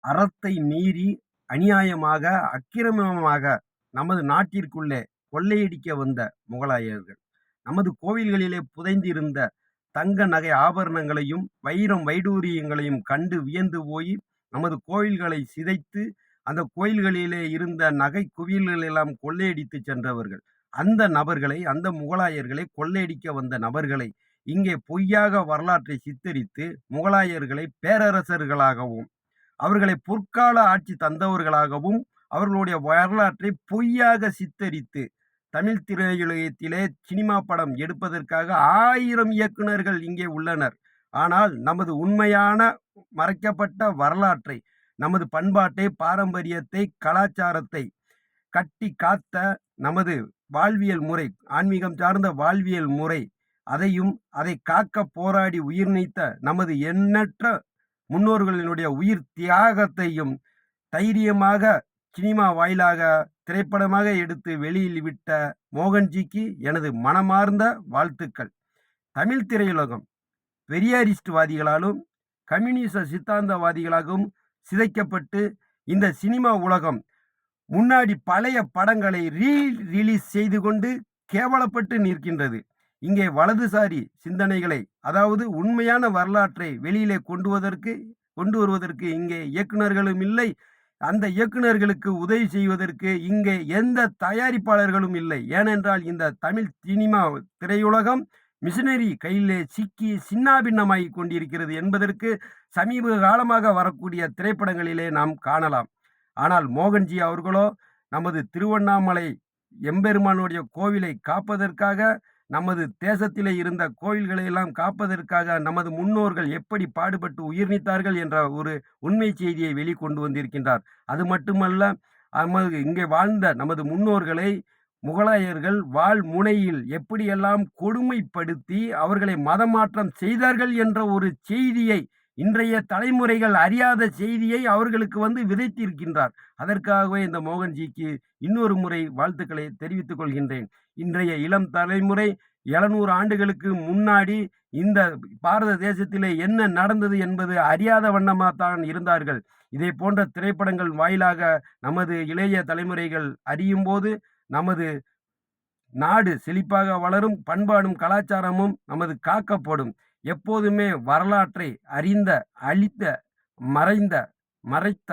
அறத்தை மீறி அநியாயமாக, அக்கிரமமாக நமது நாட்டிற்குள்ளே கொள்ளையடிக்க வந்த முகலாயர்கள், நமது கோவில்களிலே புதைந்திருந்த தங்க நகை ஆபரணங்களையும், வைரம் வைடூரியங்களையும் கண்டு வியந்து போய், நமது கோயில்களை சிதைத்து, அந்த கோயில்களிலே இருந்த நகை குவியல்கள் எல்லாம் கொள்ளையடித்து சென்றவர்கள். அந்த நபர்களை, அந்த முகலாயர்களை கொள்ளையடிக்க வந்த நபர்களை, இங்கே பொய்யாக வரலாற்றை சித்தரித்து, முகலாயர்களை பேரரசர்களாகவும், அவர்களை பொற்கால ஆட்சி தந்தவர்களாகவும், அவர்களுடைய வரலாற்றை பொய்யாக சித்தரித்து, தமிழ் திரையுலகத்திலே சினிமா படம் எடுப்பதற்காக 1000 இயக்குனர்கள் இங்கே உள்ளனர். ஆனால் நமது உண்மையான மறைக்கப்பட்ட வரலாற்றை, நமது பண்பாட்டை, பாரம்பரியத்தை, கலாச்சாரத்தை கட்டி காத்த நமது வாழ்வியல் முறை, ஆன்மீகம் சார்ந்த வாழ்வியல் முறை, அதையும் அதை காக்க போராடி உயிர் நீத்த நமது எண்ணற்ற முன்னோர்களினுடைய உயிர் தியாகத்தையும் தைரியமாக சினிமா வாயிலாக திரைப்படமாக எடுத்து வெளியில் விட்ட மோகன்ஜிக்கு எனது மனமார்ந்த வாழ்த்துக்கள். தமிழ் திரையுலகம் பெரியாரிஸ்ட்வாதிகளாலும் கம்யூனிச சித்தாந்தவாதிகளாகவும் சிதைக்கப்பட்டு, இந்த சினிமா உலகம் முன்னாடி பழைய படங்களை ரிலீஸ் செய்து கொண்டு கேவலப்பட்டு நிற்கின்றது. இங்கே வலதுசாரி சிந்தனைகளை, அதாவது உண்மையான வரலாற்றை வெளியிலே கொண்டு வருவதற்கு இங்கே இயக்குனர்களும் இல்லை. அந்த இயக்குனர்களுக்கு உதவி செய்வதற்கு இங்கே எந்த தயாரிப்பாளர்களும் இல்லை. ஏனென்றால் இந்த தமிழ் சினிமா திரையுலகம் மிஷினரி கையிலே சிக்கி சின்னாபின்னமாகி கொண்டிருக்கிறது என்பதற்கு சமீப காலமாக வரக்கூடிய திரைப்படங்களிலே நாம் காணலாம். ஆனால் மோகன்ஜி அவர்களோ நமது திருவண்ணாமலை எம்பெருமானுடைய கோவிலை காப்பதற்காக, நமது தேசத்திலே இருந்த கோவில்களை எல்லாம் காப்பதற்காக நமது முன்னோர்கள் எப்படி பாடுபட்டு உயிர் நீத்தார்கள் என்ற ஒரு உண்மை செய்தியை வெளிக்கொண்டு வந்திருக்கின்றார். அது மட்டுமல்ல, இங்கே வாழ்ந்த நமது முன்னோர்களை முகலாயர்கள் வாள் முனையில் எப்படியெல்லாம் கொடுமைப்படுத்தி அவர்களை மதமாற்றம் செய்தார்கள் என்ற ஒரு செய்தியை, இன்றைய தலைமுறைகள் அறியாத செய்தியை அவர்களுக்கு விதைத்திருக்கின்றார். அதற்காகவே இந்த மோகன்ஜிக்கு இன்னொரு முறை வாழ்த்துக்களை தெரிவித்துக் கொள்கின்றேன். இன்றைய இளம் தலைமுறை 700 ஆண்டுகளுக்கு முன்னாடி இந்த பாரத தேசத்திலே என்ன நடந்தது என்பது அறியாத வண்ணமாகத்தான் இருந்தார்கள். இதே போன்ற திரைப்படங்கள் வாயிலாக நமது இளைய தலைமுறைகள் அறியும் போது நமது நாடு செழிப்பாக வளரும், பண்பாடும் கலாச்சாரமும் நமது காக்கப்படும். எப்போதுமே வரலாற்றை அறிந்த, அழித்த, மறைத்த